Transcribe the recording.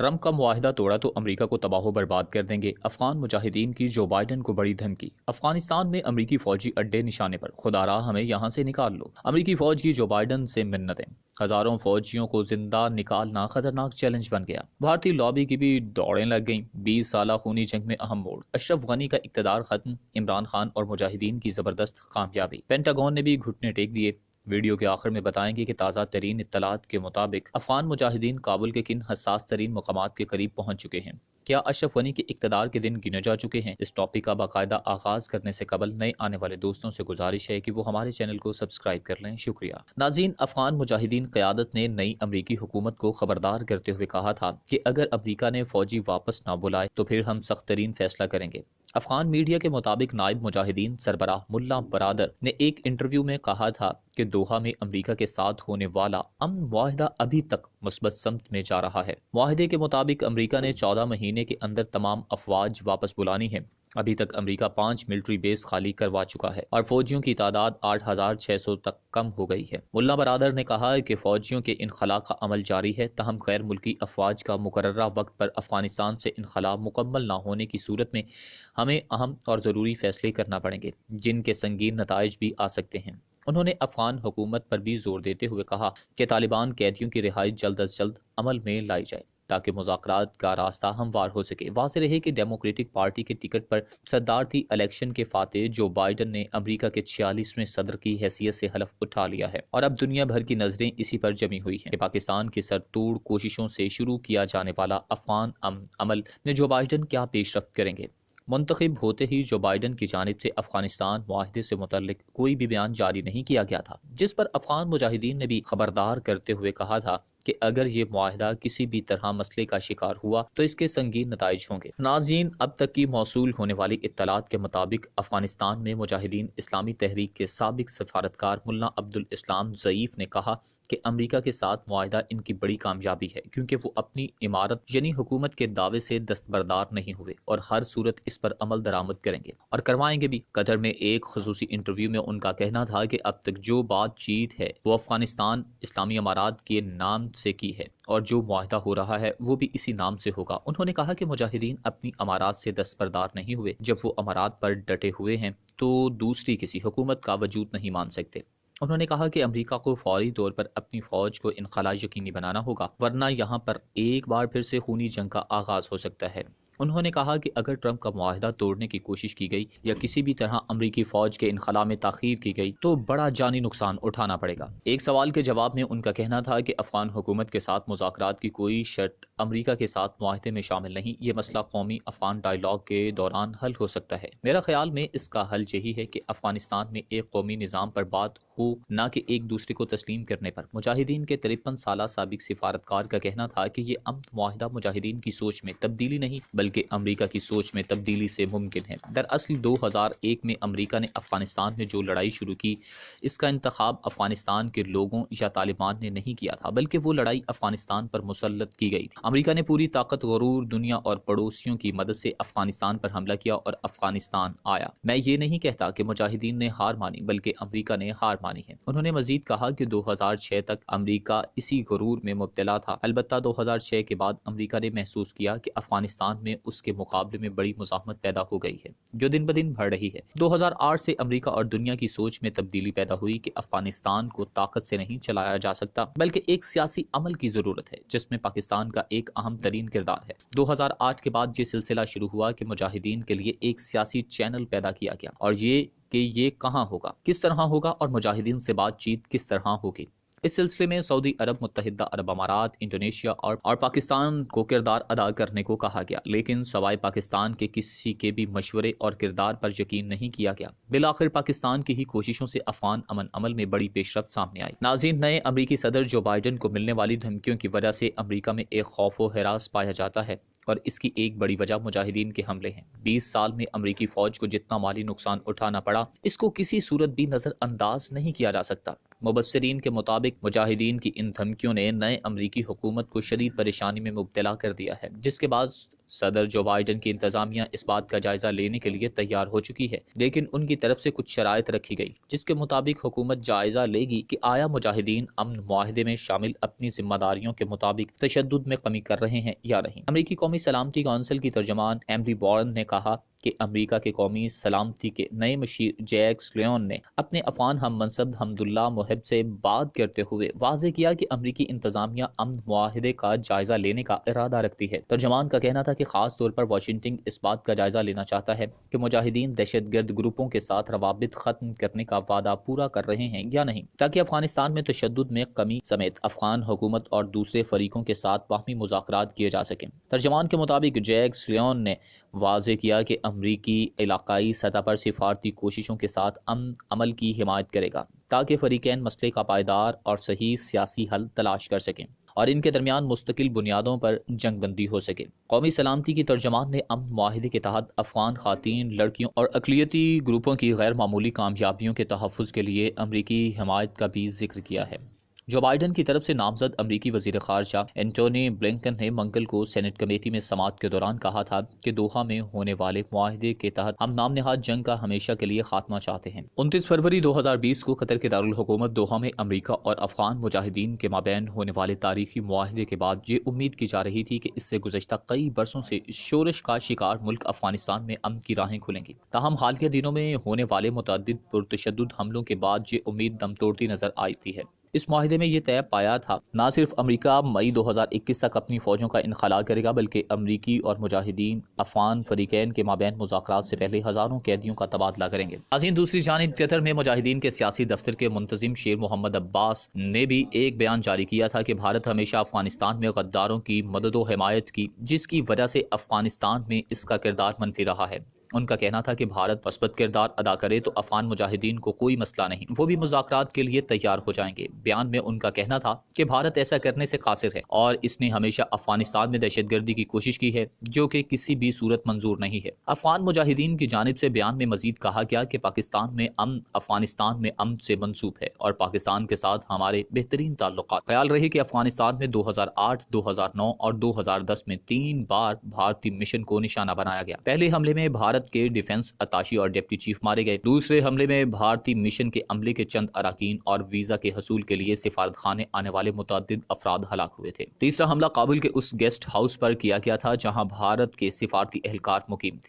Trump کا معاہدہ توڑا تو امریکہ کو تباہ و برباد کر دیں گے، افغان مجاہدین کی جو بائیڈن کو بڑی دھمکی۔ افغانستان میں امریکی فوجی اڈے نشانے پر، خدا را ہمیں یہاں سے نکال لو۔ امریکی فوج کی جو بائیڈن سے منتیں، ہزاروں فوجیوں کو زندہ نکالنا خطرناک چیلنج بن گیا۔ بھارتی لابی کی بھی دوڑیں لگ گئیں۔ 20 سالہ خونی جنگ میں اہم موڑ، اشرف غنی کا اقتدار ختم، عمران خان اور مجاہدین کی زبردست کامیابی۔ پینٹاگون نے بھی گھٹنے ٹیک دیے۔ ویڈیو کے آخر میں بتائیں گے کہ تازہ ترین اطلاعات کے مطابق افغان مجاہدین کابل کے کن حساس ترین مقامات کے قریب پہنچ چکے ہیں۔ کیا اشرف غنی کے اقتدار کے دن گنے جا چکے ہیں؟ اس ٹاپک کا باقاعدہ آغاز کرنے سے قبل نئے آنے والے دوستوں سے گزارش ہے کہ وہ ہمارے چینل کو سبسکرائب کر لیں، شکریہ۔ ناظرین، افغان مجاہدین قیادت نے نئی امریکی حکومت کو خبردار کرتے ہوئے کہا تھا کہ اگر امریکہ نے فوجی واپس نہ بلائے تو پھر ہم سخت ترین فیصلہ کریں گے۔ افغان میڈیا کے مطابق نائب مجاہدین سربراہ ملا برادر نے ایک انٹرویو میں کہا تھا کہ دوحہ میں امریکہ کے ساتھ ہونے والا امن معاہدہ ابھی تک مثبت سمت میں جا رہا ہے۔ معاہدے کے مطابق امریکہ نے 14 مہینے کے اندر تمام افواج واپس بلانی ہے۔ ابھی تک امریکہ 5 ملٹری بیس خالی کروا چکا ہے اور فوجیوں کی تعداد 8,600 تک کم ہو گئی ہے۔ ملا برادر نے کہا کہ فوجیوں کے انخلاء کا عمل جاری ہے، تاہم غیر ملکی افواج کا مقررہ وقت پر افغانستان سے انخلاء مکمل نہ ہونے کی صورت میں ہمیں اہم اور ضروری فیصلے کرنا پڑیں گے، جن کے سنگین نتائج بھی آ سکتے ہیں۔ انہوں نے افغان حکومت پر بھی زور دیتے ہوئے کہا کہ طالبان قیدیوں کی رہائی جلد از جلد عمل میں لائی جائے تاکہ مذاکرات کا راستہ ہموار ہو سکے۔ واضح رہے کہ ڈیموکریٹک پارٹی کے ٹکٹ پر صدارتی الیکشن کے فاتح جو بائیڈن نے امریکہ کے 46ویں صدر کی حیثیت سے حلف اٹھا لیا ہے، اور اب دنیا بھر کی نظریں اسی پر جمی ہوئی ہیں کہ پاکستان کی سر توڑ کوششوں سے شروع کیا جانے والا افغان عمل میں جو بائیڈن کیا پیش رفت کریں گے۔ منتخب ہوتے ہی جو بائیڈن کی جانب سے افغانستان معاہدے سے متعلق کوئی بھی بیان جاری نہیں کیا گیا تھا، جس پر افغان مجاہدین نے بھی خبردار کرتے ہوئے کہا تھا کہ اگر یہ معاہدہ کسی بھی طرح مسئلے کا شکار ہوا تو اس کے سنگین نتائج ہوں گے۔ ناظرین، اب تک کی موصول ہونے والی اطلاعات کے مطابق افغانستان میں مجاہدین اسلامی تحریک کے سابق سفارتکار ملا عبدالاسلام ضعیف نے کہا کہ امریکہ کے ساتھ معاہدہ ان کی بڑی کامیابی ہے، کیونکہ وہ اپنی عمارت یعنی حکومت کے دعوے سے دستبردار نہیں ہوئے اور ہر صورت اس پر عمل درآمد کریں گے اور کروائیں گے بھی۔ قطر میں ایک خصوصی انٹرویو میں ان کا کہنا تھا کہ اب تک جو بات چیت ہے وہ افغانستان اسلامی امارات کے نام سے کی ہے اور جو معاہدہ ہو رہا ہے وہ بھی اسی نام سے ہوگا۔ انہوں نے کہا کہ مجاہدین اپنی امارات سے دستبردار نہیں ہوئے، جب وہ امارات پر ڈٹے ہوئے ہیں تو دوسری کسی حکومت کا وجود نہیں مان سکتے۔ انہوں نے کہا کہ امریکہ کو فوری طور پر اپنی فوج کو انخلاء یقینی بنانا ہوگا، ورنہ یہاں پر ایک بار پھر سے خونی جنگ کا آغاز ہو سکتا ہے۔ انہوں نے کہا کہ اگر ٹرمپ کا معاہدہ توڑنے کی کوشش کی گئی یا کسی بھی طرح امریکی فوج کے انخلاء میں تاخیر کی گئی تو بڑا جانی نقصان اٹھانا پڑے گا۔ ایک سوال کے جواب میں ان کا کہنا تھا کہ افغان حکومت کے ساتھ مذاکرات کی کوئی شرط امریکہ کے ساتھ معاہدے میں شامل نہیں، یہ مسئلہ قومی افغان ڈائیلاگ کے دوران حل ہو سکتا ہے۔ میرا خیال میں اس کا حل یہی ہے کہ افغانستان میں ایک قومی نظام پر بات ہو، نہ کہ ایک دوسرے کو تسلیم کرنے پر۔ مجاہدین کے 53 سالہ سابق سفارتکار کا کہنا تھا کہ یہ امن معاہدہ مجاہدین کی سوچ میں تبدیلی نہیں بلکہ امریکہ کی سوچ میں تبدیلی سے ممکن ہے۔ دراصل 2001 میں امریکہ نے افغانستان میں جو لڑائی شروع کی، اس کا انتخاب افغانستان کے لوگوں یا طالبان نے نہیں کیا تھا، بلکہ وہ لڑائی افغانستان پر مسلط کی گئی تھی۔ امریکہ نے پوری طاقت، غرور، دنیا اور پڑوسیوں کی مدد سے افغانستان پر حملہ کیا اور افغانستان آیا۔ میں یہ نہیں کہتا کہ مجاہدین نے ہار مانی، بلکہ امریکہ نے ہار مانی ہے۔ انہوں نے مزید کہا کہ 2006 تک امریکہ اسی غرور میں مبتلا تھا، البتہ 2006 کے بعد امریکہ نے محسوس کیا کہ افغانستان میں اس کے مقابلے میں بڑی مزاحمت پیدا ہو گئی ہے، جو دن بدن بڑھ رہی ہے۔ 2008 سے امریکہ اور دنیا کی سوچ میں تبدیلی پیدا ہوئی کہ افغانستان کو طاقت سے نہیں چلایا جا سکتا، بلکہ ایک سیاسی عمل کی ضرورت ہے جس میں پاکستان کا ایک اہم ترین کردار ہے۔ 2008 کے بعد یہ سلسلہ شروع ہوا کہ مجاہدین کے لیے ایک سیاسی چینل پیدا کیا گیا، اور یہ کہاں ہوگا، کس طرح ہوگا اور مجاہدین سے بات چیت کس طرح ہوگی۔ اس سلسلے میں سعودی عرب، متحدہ عرب امارات، انڈونیشیا اور پاکستان کو کردار ادا کرنے کو کہا گیا، لیکن سوائے پاکستان کے کسی کے بھی مشورے اور کردار پر یقین نہیں کیا گیا۔ بالآخر پاکستان کی ہی کوششوں سے افغان امن عمل میں بڑی پیش رفت سامنے آئی۔ ناظرین، نئے امریکی صدر جو بائیڈن کو ملنے والی دھمکیوں کی وجہ سے امریکہ میں ایک خوف و ہراس پایا جاتا ہے، اور اس کی ایک بڑی وجہ مجاہدین کے حملے ہیں۔ 20 سال میں امریکی فوج کو جتنا مالی نقصان اٹھانا پڑا، اس کو کسی صورت بھی نظر انداز نہیں کیا جا سکتا۔ مبصرین کے مطابق مجاہدین کی ان دھمکیوں نے نئے امریکی حکومت کو شدید پریشانی میں مبتلا کر دیا ہے، جس کے بعد صدر جو بائیڈن کی انتظامیہ اس بات کا جائزہ لینے کے لیے تیار ہو چکی ہے، لیکن ان کی طرف سے کچھ شرائط رکھی گئی جس کے مطابق حکومت جائزہ لے گی کہ آیا مجاہدین امن معاہدے میں شامل اپنی ذمہ داریوں کے مطابق تشدد میں کمی کر رہے ہیں یا نہیں۔ امریکی قومی سلامتی کونسل کی ترجمان ایملی بارن نے کہا کہ امریکہ کے قومی سلامتی کے نئے مشیر جیک سلیون نے اپنے افغان ہم منصب حمداللہ محب سے بات کرتے ہوئے واضح کیا کہ امریکی انتظامیہ امن معاہدے کا جائزہ لینے کا ارادہ رکھتی ہے۔ ترجمان کا کہنا تھا کہ خاص طور پر واشنگٹن اس بات کا جائزہ لینا چاہتا ہے کہ مجاہدین دہشت گرد گروپوں کے ساتھ روابط ختم کرنے کا وعدہ پورا کر رہے ہیں یا نہیں، تاکہ افغانستان میں تشدد میں کمی سمیت افغان حکومت اور دوسرے فریقوں کے ساتھ باہمی مذاکرات کیے جا سکیں۔ ترجمان کے مطابق جیک سلیون نے واضح کیا کہ امریکی علاقائی سطح پر سفارتی کوششوں کے ساتھ امن عمل کی حمایت کرے گا تاکہ فریقین مسئلے کا پائیدار اور صحیح سیاسی حل تلاش کر سکیں اور ان کے درمیان مستقل بنیادوں پر جنگ بندی ہو سکے۔ قومی سلامتی کی ترجمان نے امن معاہدے کے تحت افغان خواتین، لڑکیوں اور اقلیتی گروپوں کی غیر معمولی کامیابیوں کے تحفظ کے لیے امریکی حمایت کا بھی ذکر کیا ہے۔ جو بائیڈن کی طرف سے نامزد امریکی وزیر خارجہ اینٹونی بلنکن نے منگل کو سینٹ کمیٹی میں سماعت کے دوران کہا تھا کہ دوحہ میں ہونے والے معاہدے کے تحت ہم نام نہاد جنگ کا ہمیشہ کے لیے خاتمہ چاہتے ہیں۔ 29 فروری 2020 کو قطر کے دارالحکومت دوحہ میں امریکہ اور افغان مجاہدین کے مابین ہونے والے تاریخی معاہدے کے بعد یہ امید کی جا رہی تھی کہ اس سے گزشتہ کئی برسوں سے شورش کا شکار ملک افغانستان میں امن کی راہیں کھلیں گی۔ تاہم حالیہ دنوں میں ہونے والے متعدد پرتشدد حملوں کے بعد یہ امید دم توڑتی نظر آتی ہے۔ اس معاہدے میں یہ طے پایا تھا نہ صرف امریکہ مئی 2021 تک اپنی فوجوں کا انخلاء کرے گا، بلکہ امریکی اور مجاہدین افغان فریقین کے مابین مذاکرات سے پہلے ہزاروں قیدیوں کا تبادلہ کریں گے۔ دوسری جانب قطر میں مجاہدین کے سیاسی دفتر کے منتظم شیر محمد عباس نے بھی ایک بیان جاری کیا تھا کہ بھارت ہمیشہ افغانستان میں غداروں کی مدد و حمایت کی، جس کی وجہ سے افغانستان میں اس کا کردار منفی رہا ہے۔ ان کا کہنا تھا کہ بھارت مثبت کردار ادا کرے تو افغان مجاہدین کو کوئی مسئلہ نہیں، وہ بھی مذاکرات کے لیے تیار ہو جائیں گے۔ بیان میں ان کا کہنا تھا کہ بھارت ایسا کرنے سے قاصر ہے اور اس نے ہمیشہ افغانستان میں دہشت گردی کی کوشش کی ہے، جو کہ کسی بھی صورت منظور نہیں ہے۔ افغان مجاہدین کی جانب سے بیان میں مزید کہا گیا کہ پاکستان میں امن افغانستان میں امن سے منسوب ہے اور پاکستان کے ساتھ ہمارے بہترین تعلقات۔ خیال رہے کہ افغانستان میں 2008، 2009 اور 2010 میں 3 بار بھارتی مشن کو نشانہ بنایا گیا۔ پہلے حملے میں بھارت کے ڈیفنس اتاشی اور ڈپٹی چیف مارے گئے۔ دوسرے حملے میں بھارتی مشن کے عملے کے چند اراکین اور ویزا کے حصول کے لیے سفارت خانے آنے والے متعدد افراد ہلاک ہوئے تھے۔ تیسرا حملہ کابل کے اس گیسٹ ہاؤس پر کیا گیا تھا جہاں بھارت کے سفارتی اہلکار مقیم تھے۔